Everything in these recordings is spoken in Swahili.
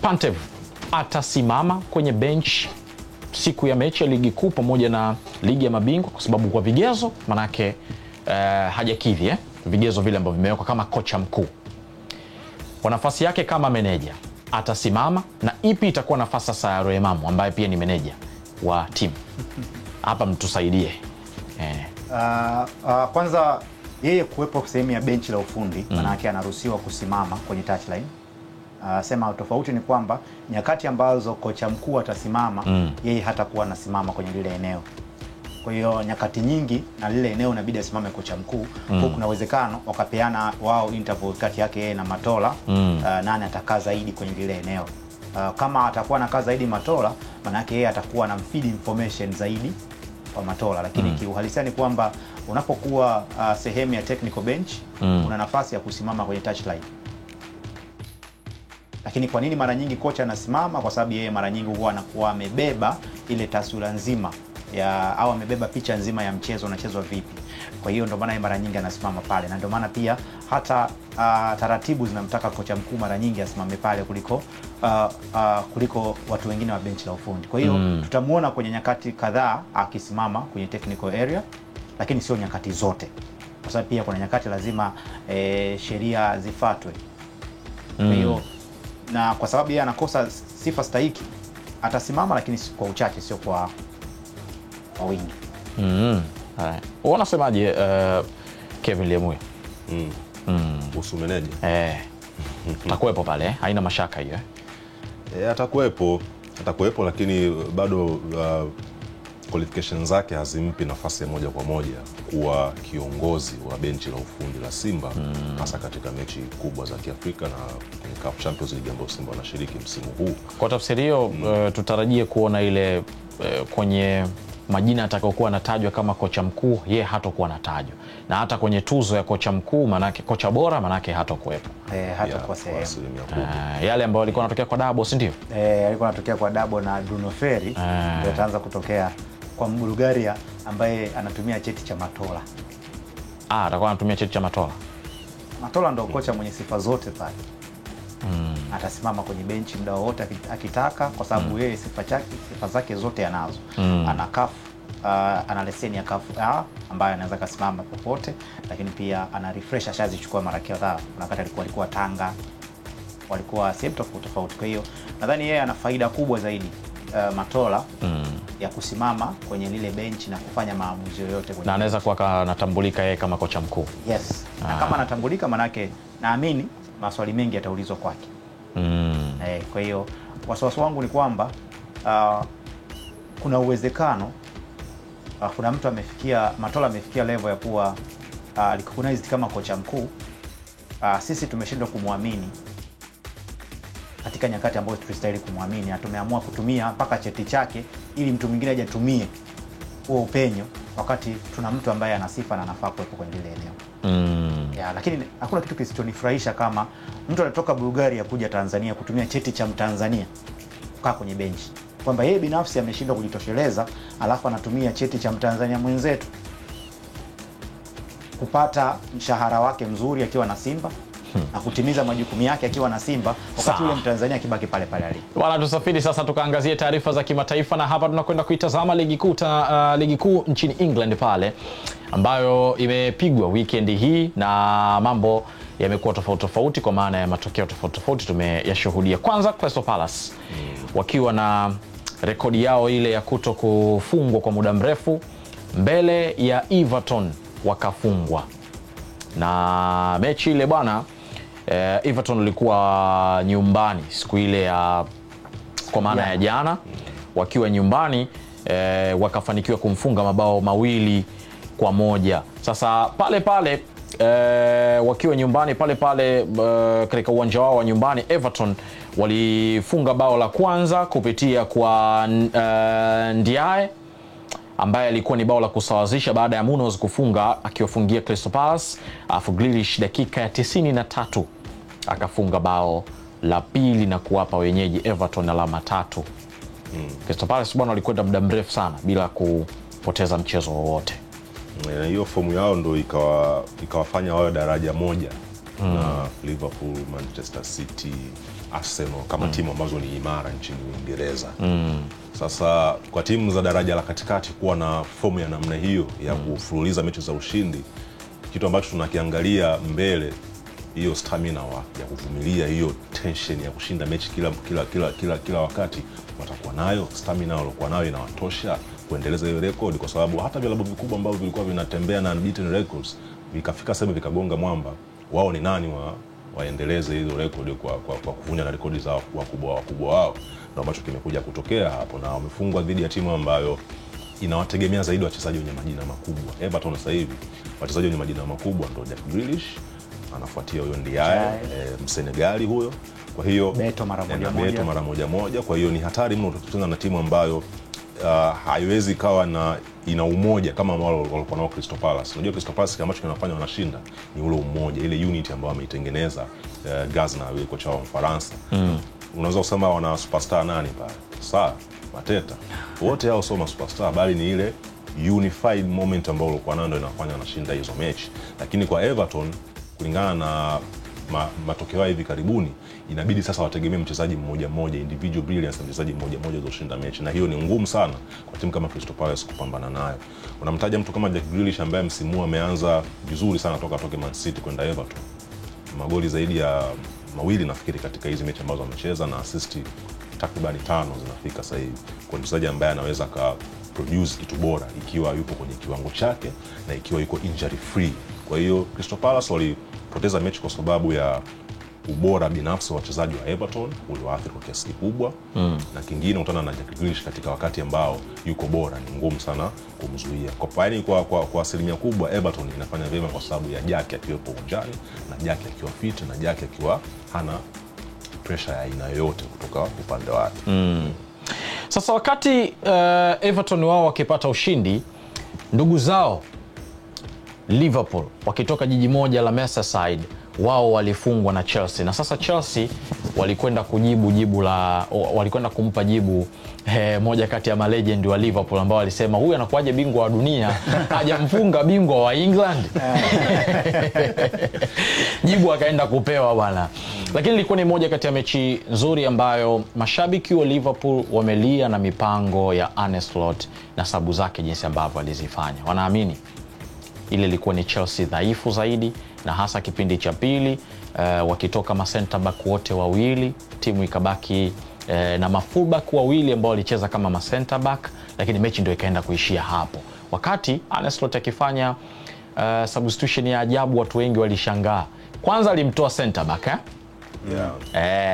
Pantev atasimama kwenye bench siku ya mechi ya ligi kuu pamoja na ligi ya mabingwa, kwa sababu kwa vigezo manake hajakidhi vigezo vile ambavyo vimewekwa kama kocha mkuu. Kwa nafasi yake kama meneja atasimama, na ipi itakuwa nafasi sasa ya Roy Emam ambaye pia ni meneja wa timu? Hapa mtusaidie. Kwanza yeye kuwepo sehemu ya benchi la ufundi manake anaruhusiwa kusimama kwenye touchline. Sema tofauti ni kwamba nyakati ambazo kocha mkuu atasimama yeye hatakuwa anasimama kwenye lile eneo. Kwa hiyo nyakati nyingi na lile eneo inabidi asimame kocha mkuu. Kwa kuna uwezekano wakapeana wao interval kati yake yeye na Matola, nani atakaa zaidi kwenye lile eneo. Kama atakuwa anakaa zaidi Matola, maana yake yeye atakuwa na feed information zaidi kwa Matola, lakini kiuhalisia ni kwamba unapokuwa sehemu ya technical bench una nafasi ya kusimama kwenye touchline. Lakini kwa nini mara nyingi kocha anasimama? Kwa sababu yeye mara nyingi huwa anakuwa amebeba ile taswira nzima ya au amebeba picha nzima ya mchezo unachezwa vipi. Kwa hiyo ndio maana yeye mara nyingi anasimama pale, na ndio maana pia hata taratibu zinamtaka kocha mkuu mara nyingi asimame pale kuliko watu wengine wa benchi la ufundi. Kwa hiyo tutamuona kwenye nyakati kadhaa akisimama kwenye technical area, lakini sio nyakati zote, kwa sababu pia kuna nyakati lazima sheria zifuatwe. Kwa hiyo na kwa sababu yeye anakosa sifa stahiki atasimama, lakini kwa uchache, sio kwa wingi. Unasemaje Kevin Liamuya? Kuhusu meneja? Atakuwepo pale, haina mashaka hiyo. Atakuwepo, lakini bado qualifications zake hazimpi nafasi ya moja kwa moja kuwa kiongozi wa benchi la ufundi la Simba, hasa katika mechi kubwa za Kiafrika na kwenye CAF Champions League ambayo Simba wanashiriki msimu huu. Kwa tafsiri hiyo tutarajie kuona ile kwenye majina atakayokuwa anatajwa kama kocha mkuu, yeye hatakuwa anatajwa, na hata kwenye tuzo ya kocha mkuu manake kocha bora manake hatakuwepo. Hatakuwa sehemu. Yale ambayo alikuwa anatokea kwa Dabo, si ndio? Alikuwa anatokea kwa Dabo na Bruno Ferri, ndio ataanza kutokea kwa Bulgaria ambaye anatumia cheti cha Matola. Atakuwa anatumia cheti cha Matola. Matola ndio kocha mwenye sifa zote pale. Atasimama kwenye benchi muda wote akitaka, kwa sababu yeye sifa zake zote anazo. Ana CAF, ana leseni ya CAF ambayo anaweza kusimama popote, lakini pia ana refresh ashazichukua mara kadhaa. Wakati alikuwa Tanga, walikuwa sehemu tofauti. Kwa hiyo nadhani yeye ana faida kubwa zaidi Matola ya kusimama kwenye lile benchi na kufanya maamuzi yoyote na anaweza kuwa anatambulika yeye kama kocha mkuu. Yes. Na kama anatambulika manake naamini maswali mengi yataulizwa kwake. Kwa hiyo wasiwasi wangu ni kwamba kuna uwezekano kuna mtu Matola amefikia level ya kuwa recognized kama kocha mkuu. Sisi tumeshindwa kumwamini katika nyakati ambazo tulistahili kumwamini, na tumeamua kutumia mpaka cheti chake ili mtu mwingine aje atumie huo upenyo, wakati tuna mtu ambaye ana sifa na anafaa kuwepo kwenye lile eneo. Lakini hakuna kitu kisichonifurahisha kama mtu anatoka Bulgaria kuja Tanzania kutumia cheti cha Mtanzania kukaa kwenye benchi, kwamba yeye binafsi ameshindwa kujitosheleza, alafu anatumia cheti cha Mtanzania mwenzetu kupata mshahara wake mzuri akiwa na Simba na kutimiza majukumu yake akiwa na Simba, wakati yule Mtanzania kibaki pale pale alipo. Bwana, tusafiri sasa tukaangazie taarifa za kimataifa, na hapa tunakwenda kuitazama ligi kuu nchini England pale ambayo imepigwa weekend hii, na mambo yamekuwa tofauti kwa maana ya matokeo tofauti tumeyashuhudia. Kwanza Crystal Palace wakiwa na rekodi yao ile ya kuto kufungwa kwa muda mrefu mbele ya Everton wakafungwa. Na mechi ile bwana, Everton ilikuwa nyumbani siku ile ya kwa maana ya jana, wakiwa nyumbani wakafanikiwa kumfunga mabao 2-1. Sasa pale wakiwa nyumbani pale katika uwanja wao wa nyumbani, Everton walifunga bao la kwanza kupitia kwa Ndiaye ambaye alikuwa ni bao la kusawazisha baada ya Munoz kufunga akiwafungia Crystal Palace. Afu Grealish dakika ya 93 akafunga bao la pili na kuwapa wenyeji Everton alama 3. Crystal Palace bwana walikwenda muda mrefu sana bila kupoteza mchezo wowote. Hiyo fomu yao ndo ikawafanya wawe daraja moja na Liverpool, Manchester City, Arsenal kama timu ambazo ni imara nchini Uingereza. Sasa kwa timu za daraja la katikati kuwa na fomu ya namna hiyo ya kufululiza mechi za ushindi, kitu ambacho tunakiangalia mbele, hiyo stamina ya kuvumilia hiyo tension ya kushinda mechi kila wakati watakuwa nayo. Stamina walikuwa nayo inawatosha kuendeleza hiyo record, kwa sababu hata vilabu vikubwa ambavyo vilikuwa vinatembea na unbeaten records vikafika sema vikagonga mwamba, wao ni nani waendeleze hizo record kwa kuvunja na rekodi za wakubwa wao. Ndio ambacho kimekuja kutokea hapo, na wamefungwa dhidi ya timu ambayo inawategemea zaidi wachezaji wenye majina makubwa. Everton sasa hivi wachezaji wenye majina makubwa ndio Jack Grealish, anafuatia huyo Ndiaye, Msenegali huyo. Kwa hiyo Beto mara moja. Kwa hiyo ni hatari mno kukutana na timu ambayo haiwezi kawa ina umoja kama ambao walikuwa nao Crystal Palace. Unajua Crystal Palace ambacho kinafanya wanashinda ni ule umoja, ile unity ambayo ameitengeneza Gazna, yule kocha wa Ufaransa. Unaweza kusema wana superstar nani pale? Sawa, Mateta. Wote hao sio superstar, bali ni ile unified moment ambayo walikuwa nayo ndio inafanya wanashinda hizo mechi. Lakini kwa Everton, kulingana na matokeo hivi karibuni, inabidi sasa wategemee mchezaji mmoja, individual brilliance, mchezaji mmoja kushinda mechi, na hiyo ni ngumu sana kwa timu kama Crystal Palace kupambana nayo. Unamtaja mtu kama Jack Grealish ambaye msimu ameanza vizuri sana toka Man City kwenda Everton. Magoli zaidi ya 2 nafikiri katika hizi mechi ambazo amecheza, na assist takriban 5 zinafika sasa hivi. Kwa mchezaji ambaye anaweza produce kitu bora ikiwa yupo kwenye kiwango chake na ikiwa yuko injury free. Kwa hiyo Crystal Palace walipoteza mechi kwa sababu ya ubora binafsi wa wachezaji wa Everton ulioathiri kwa kiasi kikubwa. Na kingine utana na Jack Grealish katika wakati ambao yuko bora, ni ngumu sana kumzuia. Kwa asilimia kubwa Everton inafanya vyema kwa sababu ya Jack akiwepo uwanjani, na Jack akiwa fit, na Jack akiwa hana pressure ya aina yoyote kutoka upande wake. Sasa wakati Everton wao wakipata ushindi, ndugu zao Liverpool wakitoka jiji moja la Merseyside, wao walifungwa na Chelsea. Na sasa Chelsea walikwenda kumpa jibu moja kati ya malegend wa Liverpool ambao walisema huyu anakuaje bingwa wa dunia hajamfunga bingwa wa England? Jibu akaenda kupewa bwana. Lakini ilikuwa ni moja kati ya mechi nzuri ambayo mashabiki wa Liverpool wamelia na mipango ya Arne Slot na sabu zake jinsi ambavyo alizifanya. Wanaamini ile ilikuwa ni Chelsea dhaifu zaidi, na hasa kipindi cha pili wakitoka ma center back wote wawili, timu ikabaki na ma full back wawili ambao walicheza kama ma center back, lakini mechi ndio ikaenda kuishia hapo. Wakati Arne Slot akifanya substitution ya ajabu, watu wengi walishangaa. Kwanza alimtoa center back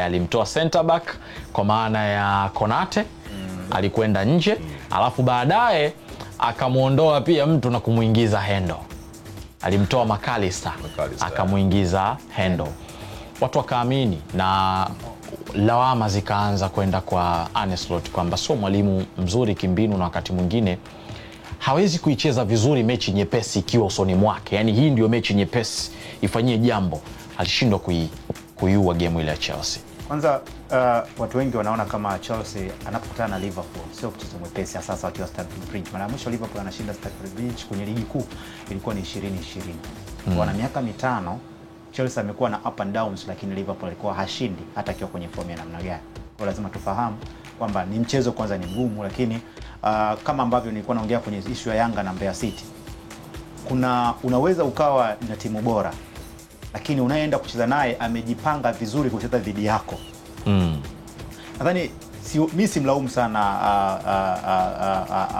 alimtoa center back kwa maana ya Konate, alikwenda nje, alafu baadaye akamuondoa pia mtu na kumuingiza Hendo. Alimtoa McAllister akamuingiza Hendo. Watu wakaamini na lawama zikaanza kwenda kwa Arne Slot kwamba sio mwalimu mzuri kimbinu, na wakati mwingine hawezi kuicheza vizuri mechi nyepesi ikiwa usoni mwake. Yani hii ndio mechi nyepesi, ifanyie jambo. Alishindwa kuiua game ile ya Chelsea. Kwanza watu wengi wanaona kama Chelsea anapokutana na Liverpool sio mchezo mwepesi, sasa wakiwa Stamford Bridge. Mara mwisho Liverpool anashinda Stamford Bridge kwenye ligi kuu ilikuwa ni 2020. Kwa miaka 5 Chelsea amekuwa na up and downs, lakini Liverpool alikuwa hashindi hata akiwa kwenye form ya namna gani. Kwa lazima tufahamu kwamba ni mchezo kwanza ni mgumu, lakini kama ambavyo nilikuwa naongea kwenye issue ya Yanga na Mbeya City, unaweza ukawa na timu bora, lakini unayeenda kucheza naye amejipanga vizuri kucheza dhidi yako. Nadhani mimi simlaumu sana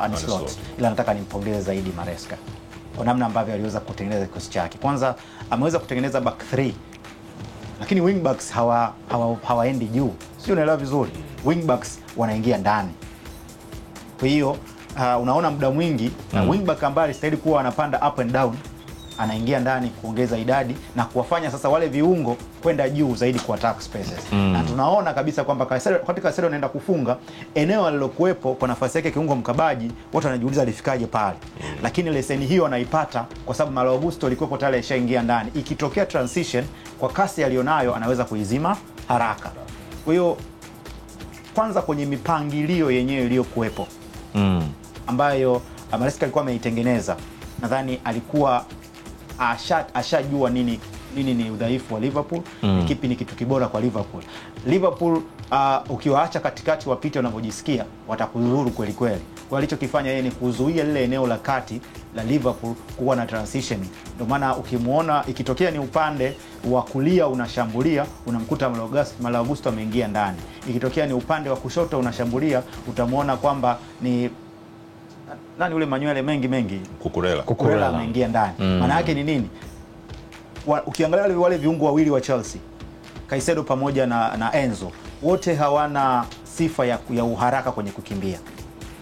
Arne Slot, ila nataka nimpongeze zaidi Maresca kwa namna ambavyo aliweza kutengeneza kikosi chake. Kwanza ameweza kutengeneza back 3, lakini wing backs hawaendi juu, sio, unaelewa vizuri. Wing backs wanaingia ndani. Kwa hiyo unaona muda mwingi na wing back ambaye alistahili kuwa anapanda up and down anaingia ndani kuongeza idadi na kuwafanya sasa wale viungo kwenda juu zaidi kwa attack spaces. Na tunaona kabisa kwamba katika Caicedo anaenda kufunga eneo alilokuepo kwa nafasi yake kiungo mkabaji, watu wanajiuliza alifikaje pale. Lakini leseni hiyo anaipata kwa sababu Malo Augusto alikuwa tayari ashaingia ndani. Ikitokea transition kwa kasi alionayo anaweza kuizima haraka. Kwa hiyo kwanza kwenye mipangilio yenyewe iliyokuepo ambayo Maresca alikuwa ameitengeneza, nadhani alikuwa ashajua nini nini ni udhaifu wa Liverpool, ni kipi ni kitu kibora kwa Liverpool. Liverpool ukiwaacha katikati wapite wanavyojisikia, watakudhuru kweli kweli. Kwa alichokifanya yeye ni kuzuia lile eneo la kati la Liverpool kuwa na transition. Ndio maana ukimuona ikitokea ni upande wa kulia unashambulia, unamkuta Malo Augusto ameingia ndani. Ikitokea ni upande wa kushoto unashambulia, utamuona kwamba ni nani ule manywele mengi Cucurella ameingia ndani. Maana yake ni nini? Ukiangalia wale viungo wawili wa Chelsea, Caicedo pamoja na Enzo, wote hawana sifa ya uharaka kwenye kukimbia.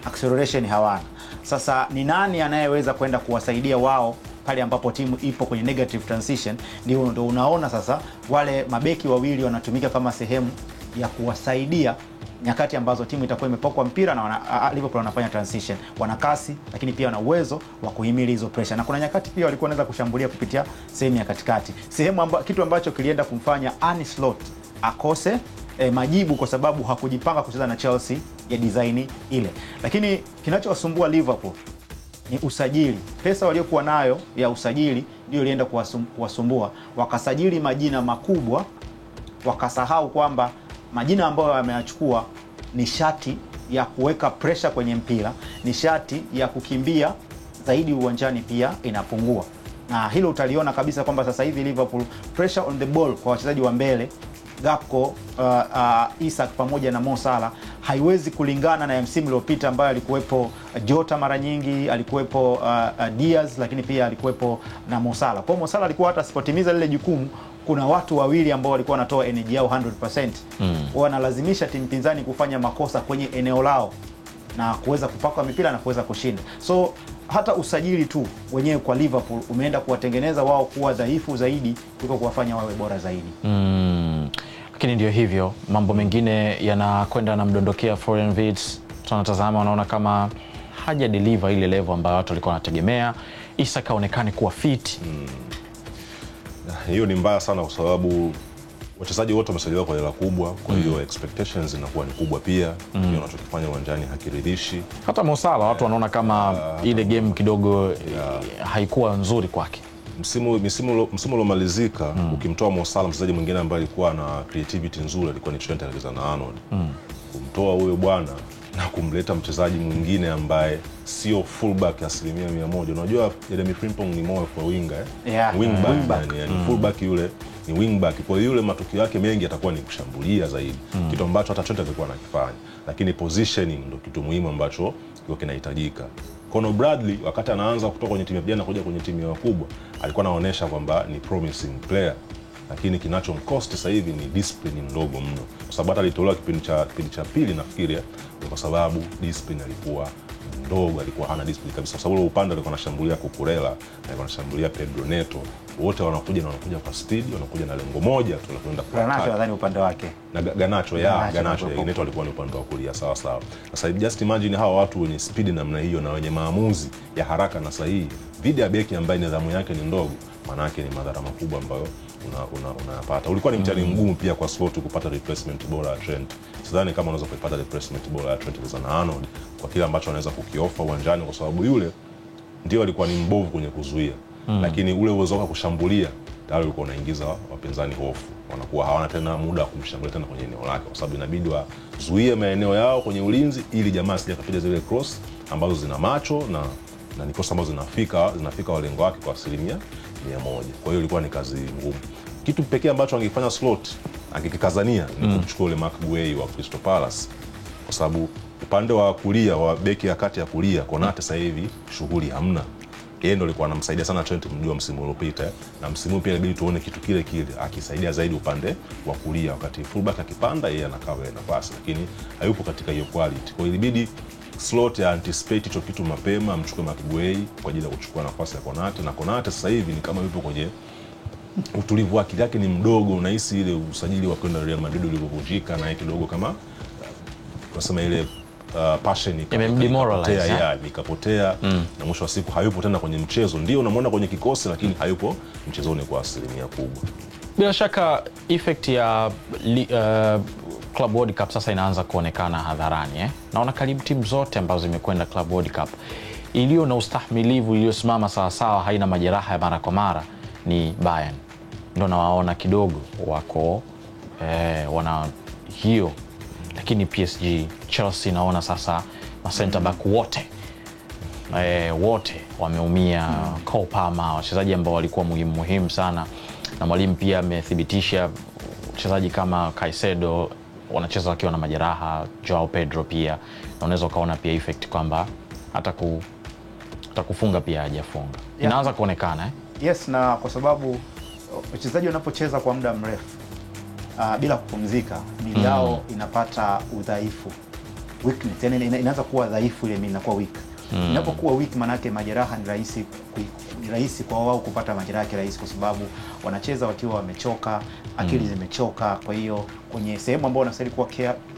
Acceleration hawana. Sasa ni nani anayeweza kwenda kuwasaidia wao pale ambapo timu ipo kwenye negative transition? Ndio unaona sasa wale mabeki wawili wanatumika kama sehemu ya kuwasaidia nyakati ambazo timu itakuwa imepokwa mpira na Liverpool wanafanya transition. Wana kasi lakini pia wana uwezo wa kuhimili hizo pressure. Na kuna nyakati pia walikuwa wanaweza kushambulia kupitia sehemu ya katikati. Kitu ambacho kilienda kumfanya Arne Slot akose majibu kwa sababu hakujipanga kucheza na Chelsea ya design ile. Lakini kinachowasumbua Liverpool ni usajili. Pesa waliokuwa nayo ya usajili ndio ilienda kuwasumbua. Wakasajili majina makubwa, wakasahau kwamba majina ambayo wameyachukua ni shati ya kuweka pressure kwenye mpira, ni shati ya kukimbia zaidi uwanjani pia inapungua. Na hilo utaliona kabisa kwamba sasa hivi Liverpool pressure on the ball kwa wachezaji wa mbele, Gakpo, Isak pamoja na Mo Salah haiwezi kulingana na msimu uliopita ambayo alikuwepo Jota mara nyingi, alikuwepo Diaz, lakini pia alikuwepo na Mo Salah. Kwa Mo Salah alikuwa hata asipotimiza lile jukumu, kuna watu wawili ambao walikuwa wanatoa energy yao 100%. Wanalazimisha timu pinzani kufanya makosa kwenye eneo lao na kuweza kupakwa mipira na kuweza kushinda. So hata usajili tu wenyewe kwa Liverpool umeenda kuwatengeneza wao kuwa dhaifu zaidi kuliko kuwafanya wawe bora zaidi. Lakini ndio hivyo, mambo mengine yanakwenda na mdondokea Florian Wirtz. Tunatazama, wanaona kama haja deliver ile level ambayo watu walikuwa wanategemea. Isak kaonekane kuwa fit. Hiyo ni mbaya sana kwa sababu wachezaji wote wamesajiliwa kwa hela kubwa, kwa hiyo expectations zinakuwa ni kubwa pia. Hiyo wanachokifanya uwanjani hakiridhishi. Hata Mo Salah watu wanaona kama ile game kidogo haikuwa nzuri kwake. Msimu uliomalizika, ukimtoa Mo Salah, mchezaji mwingine ambaye alikuwa na creativity nzuri alikuwa ni Trent Alexander-Arnold. Kumtoa huyo bwana na kumleta mchezaji mwingine ambaye sio fullback asilimia 100. Unajua Jeremy Frimpong ni more kwa winger, wingback. Yani fullback yule ni wingback. Kwa hiyo yule matukio yake mengi atakuwa ni kushambulia zaidi. Kitu ambacho hata Trent alikuwa anakifanya. Lakini positioning ndio kitu muhimu ambacho kinahitajika. Conor Bradley wakati anaanza kutoka kwenye timu ya vijana kuja kwenye timu ya wakubwa, alikuwa anaonyesha kwamba ni promising player. Lakini kinachomcost sasa hivi ni discipline ndogo mno. Kwa sababu hata alitolewa kipindi cha pili nafikiria kwa sababu discipline alikuwa ndogo, alikuwa hana discipline kabisa. Kwa sababu upande alikuwa anashambulia Cucurella, alikuwa anashambulia Pedro Neto. Wote wanakuja kwa speed, wanakuja na lengo moja tu la kwenda kwa Garnacho nadhani upande wake. Na Garnacho Neto alikuwa ni upande wa kulia, sawa. Sasa hivi just imagine hawa watu wenye speed namna hiyo na wenye maamuzi ya haraka na sahihi dhidi ya beki ambaye nidhamu yake ni ndogo, maana yake ni madhara makubwa ambayo unayapata. Ulikuwa ni mtihani mgumu pia kwa Slot kupata replacement bora ya Trent. Sidhani kama unaweza kupata replacement bora ya Trent Alexander-Arnold kwa kile ambacho anaweza kukiofa uwanjani, kwa sababu yule ndio alikuwa ni mbovu kwenye kuzuia. Lakini ule uwezo wake kushambulia tayari ulikuwa unaingiza wapinzani hofu. Wanakuwa hawana tena muda wa kumshambulia tena kwenye eneo lake, kwa sababu inabidi wazuie maeneo yao kwenye ulinzi ili jamaa asije akapiga zile cross ambazo zina macho na ni cross ambazo zinafika walengo wake kwa 100%. Kwa hiyo ilikuwa ni kazi ngumu. Kitu pekee ambacho angefanya Slot angekikazania ni kumchukua ule Mark Guehi wa Crystal Palace, kwa sababu upande wa kulia wa beki ya kati ya kulia Konate sasa hivi shughuli hamna. Yeye ndo alikuwa anamsaidia sana Trent mjua msimu uliopita, na msimu pia inabidi tuone kitu kile akisaidia zaidi upande wa kulia, wakati fullback akipanda yeye anakaa ile nafasi, lakini hayupo katika hiyo quality. Kwa hiyo ilibidi Slot ya anticipate hicho kitu mapema, amchukue Mark Guehi kwa ajili ya kuchukua nafasi ya Konate. Na Konate sasa hivi ni kama yupo kwenye utulivu wake yake ni mdogo. Unahisi ile usajili wa kwenda Real Madrid ulivyovunjika na yake kidogo kama tunasema ile passion ikapotea, na mwisho wa siku hayupo tena kwenye mchezo. Ndio unamwona kwenye kikosi lakini hayupo mchezoni kwa asilimia kubwa. Bila shaka effect ya Club World Cup sasa inaanza kuonekana hadharani. Naona karibu timu zote ambazo zimekwenda Club World Cup iliyo na ustahimilivu, iliyosimama sawa sawa, haina majeraha ya mara kwa mara ni Bayern. ndo nawaona kidogo wako wana hiyo, lakini PSG, Chelsea naona sasa ma center back wote wameumia. Cole Palmer, wachezaji ambao walikuwa muhimu sana, na mwalimu pia amethibitisha wachezaji kama Caicedo wanacheza wakiwa na majeraha, Joao Pedro pia, na unaweza ukaona pia effect kwamba hata kufunga pia hajafunga. Inaanza kuonekana Yes, na kwa sababu wachezaji wanapocheza kwa muda mrefu bila kupumzika, miili yao inapata udhaifu, weakness, yani inaanza kuwa dhaifu, ile miili inakuwa weak. Inapokuwa weak, manake majeraha ni rahisi kwa wao kupata majeraha kirahisi, kwa sababu wanacheza wakiwa wamechoka, akili zimechoka. Kwa hiyo kwenye sehemu ambayo wanastahili kuwa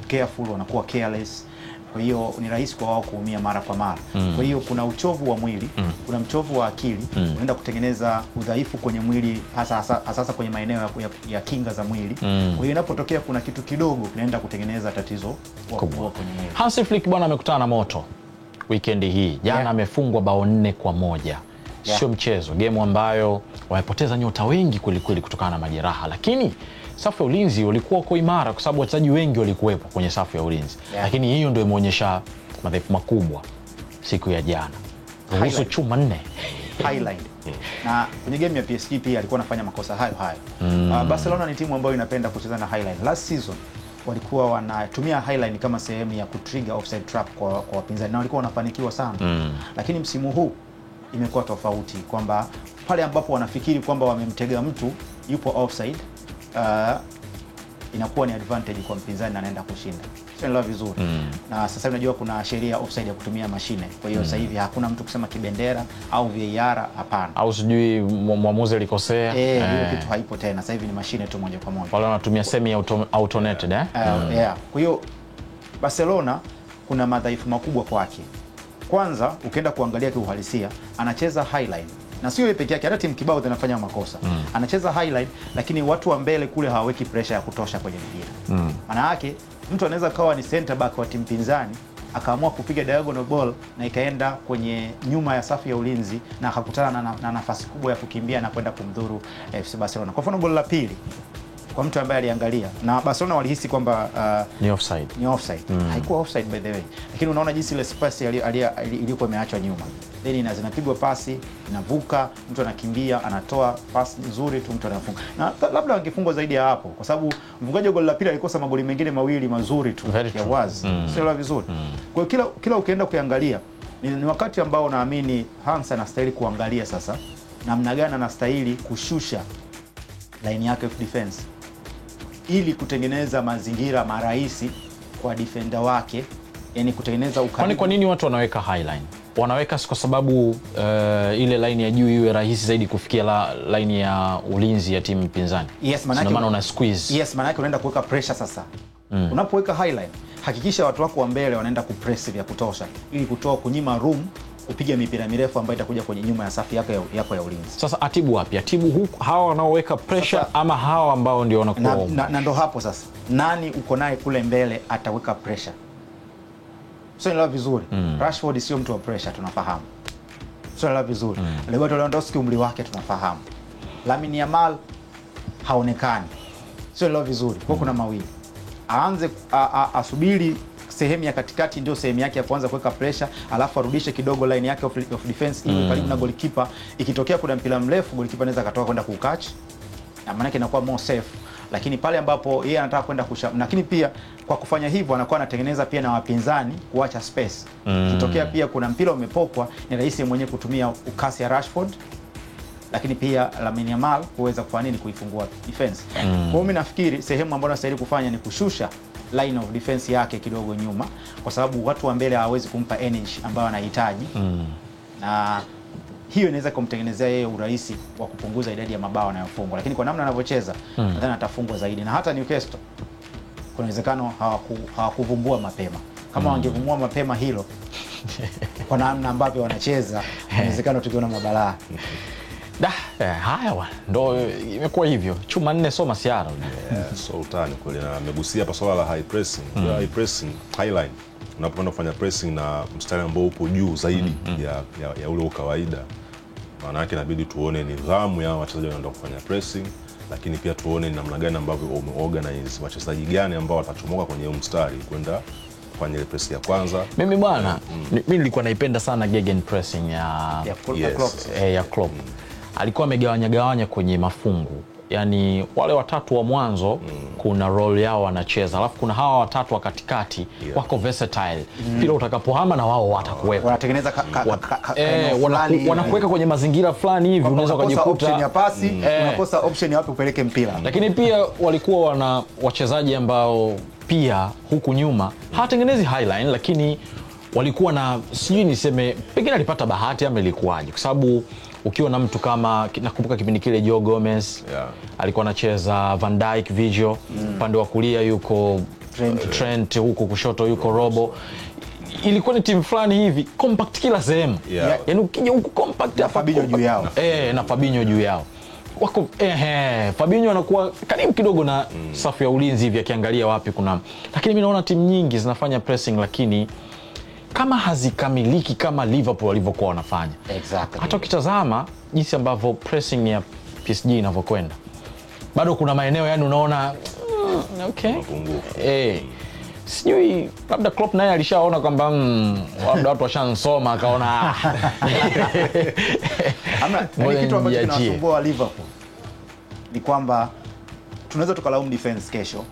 careful wanakuwa careless. Kwa hiyo ni rahisi kwa wao kuumia mara kwa mara. Kwa hiyo kuna uchovu wa mwili, kuna mchovu wa akili, unaenda kutengeneza udhaifu kwenye mwili, hasa kwenye maeneo ya kinga za mwili. Kwa hiyo inapotokea kuna kitu kidogo kinaenda kutengeneza tatizo kubwa kwenye mwili. Hansi Flick bwana amekutana na moto weekend hii. Jana amefungwa bao 4-1. Sio mchezo, game ambayo wamepoteza nyota wengi kweli kutokana na majeraha, lakini safu ya ulinzi walikuwa uko imara kwa sababu wachezaji wengi walikuwepo kwenye safu ya ulinzi. Lakini hiyo ndio imeonyesha madhaifu makubwa siku ya jana. Ruhusu chuma 4. Highlight. Na kwenye game ya PSG pia alikuwa anafanya makosa hayo. Barcelona ni timu ambayo inapenda kucheza na highlight. Last season walikuwa wanatumia highlight kama sehemu ya kutrigger offside trap kwa wapinzani, na walikuwa wanafanikiwa sana. Lakini msimu huu imekuwa tofauti, kwamba pale ambapo wanafikiri kwamba wamemtega mtu yupo offside, inakuwa ni advantage kwa mpinzani na anaenda kushinda. Sio vizuri. Na sasa unajua kuna sheria offside ya kutumia mashine. Kwa hiyo sasa hivi hakuna mtu kusema kibendera au VAR, hapana. Au sijui mwamuzi alikosea. Hiyo kitu haipo tena. Sasa hivi ni mashine tu moja kwa moja. Wale wanatumia semi automated Kwa hiyo Barcelona kuna madhaifu makubwa kwake. Kwanza ukienda kuangalia kiuhalisia, anacheza highline. Na sio yeye peke yake, hata timu kibao zinafanya makosa. Anacheza highline, lakini watu wa mbele kule hawaweki pressure ya kutosha kwenye mpira. Maana yake mtu anaweza kawa ni center back wa timu pinzani, akaamua kupiga diagonal ball na ikaenda kwenye nyuma ya safu ya ulinzi, na akakutana na nafasi kubwa ya kukimbia na kwenda kumdhuru FC Barcelona. Kwa mfano goli la pili, kwa mtu ambaye aliangalia, na Barcelona walihisi kwamba ni offside. Haikuwa offside by the way, lakini unaona jinsi ile space ilikuwa imeachwa nyuma, then zinapigwa pasi, inavuka, mtu anakimbia, anatoa pasi nzuri tu, mtu anafunga. Na labda angefungwa zaidi ya hapo, kwa sababu mfungaji wa goli la pili alikosa magoli mengine mawili mazuri tu ya wazi. Sio vizuri. Kwa hiyo kila ukienda kuangalia ni wakati ambao naamini Hans anastahili kuangalia sasa namna gani anastahili kushusha line yake of defense ili kutengeneza mazingira marahisi kwa defender wake, yani kutengeneza ukaribu. Kwa nini watu wanaweka highline? Wanaweka kwa sababu ile line ya juu iwe rahisi zaidi kufikia line ya ulinzi ya timu pinzani. Yes, maana una squeeze. Yes, maana unaenda kuweka pressure sasa. Unapoweka highline, hakikisha watu wako wa mbele wanaenda kupress vya kutosha ili kunyima room upige mipira mirefu ambayo itakuja kwenye nyuma ya safu yako ya ulinzi. Sasa atibu wapi? Atibu huku hawa wanaoweka pressure sasa, ama hawa ambao ndio wanakuwa na ndo hapo sasa nani uko naye kule mbele ataweka pressure. Sio ndio vizuri. Rashford sio mtu wa pressure, tunafahamu. Sio ndio vizuri. Roberto Lewandowski umri wake tunafahamu. Lamine Yamal haonekani. Sio ndio vizuri. Kwa kuna mawili. Aanze asubiri sehemu ya katikati ndio sehemu yake ya kwanza kuweka pressure, alafu arudishe kidogo line yake of defense ili karibu na goalkeeper. Ikitokea kuna mpira mrefu, goalkeeper anaweza katoka kwenda kukatch, na maana yake inakuwa more safe. Lakini pale ambapo yeye anataka kwenda lakini pia kwa kufanya hivyo anakuwa anatengeneza pia na wapinzani kuacha space. Ikitokea pia kuna mpira umepokwa, ni rahisi mwenyewe kutumia ukasi ya Rashford, lakini pia Lamine Yamal kuweza kufanya nini, kuifungua defense. Kwa hiyo mimi nafikiri sehemu ambayo anastahili kufanya ni kushusha line of defense yake kidogo nyuma, kwa sababu watu wa mbele hawawezi kumpa energy ambayo anahitaji. Na hiyo inaweza kumtengenezea yeye urahisi wa kupunguza idadi ya mabao anayofungwa, lakini kwa namna anavyocheza nadhani atafungwa zaidi. Na hata Newcastle kuna uwezekano hawakuvumbua mapema. Kama wangevumbua mapema hilo kwa namna ambavyo wanacheza, inawezekana tukiona mabalaa. Haya ndo imekuwa hivyo. Chuma 4 soma siara. So utani kweli, na amegusia hapa swala la high pressing. High pressing, highline. Unapoenda kufanya pressing na mstari ambao upo juu zaidi ya ule kawaida, maana yake inabidi tuone nidhamu ya wachezaji wanaenda kufanya pressing, lakini pia tuone namna gani ambavyo umeorganize wachezaji gani ambao watachomoka kwenye mstari kwenda kufanya ile press ya kwanza. Mimi bwana, mimi nilikuwa naipenda sana gegen pressing ya Klopp. Alikuwa amegawanya kwenye mafungu. Yani wale watatu wa mwanzo kuna role yao wanacheza, alafu kuna hawa watatu wa katikati wako versatile. Kila utakapohama na wao watakuwepo. Wanatengeneza wanakuweka kwenye mazingira fulani hivi, unaweza kujikuta option ya pasi, unakosa option ya wapi upeleke mpira. Lakini pia walikuwa wana wachezaji ambao pia huku nyuma hawatengenezi highline, lakini walikuwa na sijui niseme pengine alipata bahati ama ilikuwaje, kwa sababu ukiwa na mtu kama nakumbuka kipindi kile Joe Gomez alikuwa anacheza, Van Dijk, Virgil upande wa kulia yuko Trent, huko kushoto yuko Robo. Ilikuwa ni timu fulani hivi compact kila sehemu. Yaani ukija huko compact na Fabinho juu yao. Na Fabinho juu yao. Wako Fabinho anakuwa karibu kidogo na safu ya ulinzi hivi akiangalia wapi kuna. Lakini mimi naona timu nyingi zinafanya pressing lakini kama hazikamiliki kama Liverpool walivyokuwa wanafanya. Exactly. Hata ukitazama jinsi ambavyo pressing ya PSG inavyokwenda, bado kuna maeneo yani unaona sijui labda Klopp naye alishaona kwamba labda watu washansoma akaona kitu ambacho kinawasumbua Liverpool ni kwamba tunaweza tukalaumu defense kesho,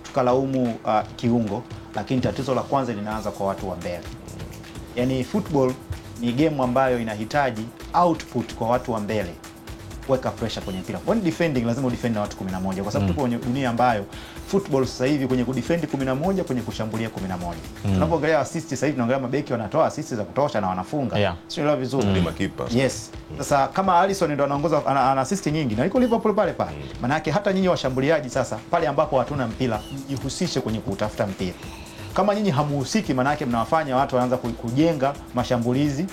tukalaumu kiungo, lakini tatizo la kwanza linaanza kwa watu wa mbele. Yani football ni game ambayo inahitaji output kwa watu wa mbele, kuweka pressure kwenye mpira. When defending lazima udefend na watu 11 kwa sababu tupo kwenye dunia ambayo football sasa hivi kwenye kudefend 11, kwenye kushambulia 11. Tunapoangalia assist sasa hivi tunaangalia mabeki wanatoa assist za kutosha na wanafunga. Sio vizuri. Ni makipa. Yes. Sasa kama Alisson ndo anaongoza ana assist nyingi na yuko Liverpool pale. Maana yake hata nyinyi washambuliaji sasa pale ambapo hatuna mpira jihusishe kwenye kutafuta mpira. Kama nyinyi hamuhusiki maana yake mnawafanya watu wanaanza kujenga mashambulizi.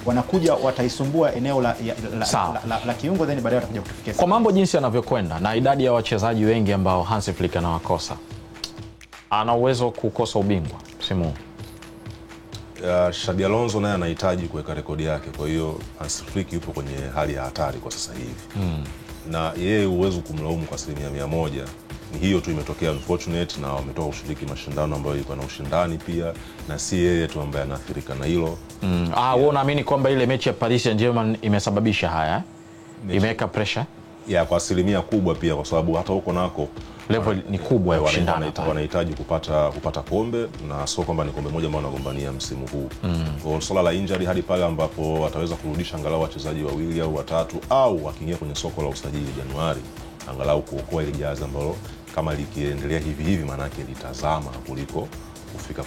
Wanakuja wataisumbua eneo la kiungo, then baadaye watakuja kutufikia. Kwa mambo jinsi yanavyokwenda na idadi ya wachezaji wengi ambao Hansi Flick anawakosa, ana uwezo kukosa ubingwa msimu huu. Xabi Alonso naye anahitaji kuweka rekodi yake, kwa hiyo Hansi Flick yupo kwenye hali ya hatari kwa sasa hivi. Na yeye uwezo kumlaumu kwa 100%. Ni hiyo tu imetokea unfortunate, na wametoka kushiriki mashindano ambayo yalikuwa na ushindani pia, na si yeye tu ambaye anaathirika na hilo. Wewe unaamini kwamba ile mechi ya Paris Saint-Germain imesababisha haya? Imeweka pressure? Kwa asilimia kubwa pia, kwa sababu hata huko nako level ni kubwa ya ushindani. Wanahitaji kupata kombe, na sio kwamba ni kombe moja ambalo wanagombania msimu huu. Kwa swala la injury hadi pale ambapo wataweza kurudisha angalau wachezaji wawili au watatu, au wakiingia kwenye soko la usajili Januari, angalau kuokoa ile jahazi ambalo kama likiendelea hivi maana yake litazama kuliko kufika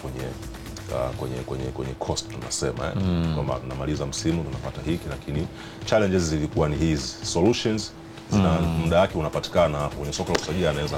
kwenye cost tunasema kwamba tunamaliza msimu tunapata hiki, lakini challenges zilikuwa ni hizi, solutions zina muda wake unapatikana kwenye soko la usajili anaweza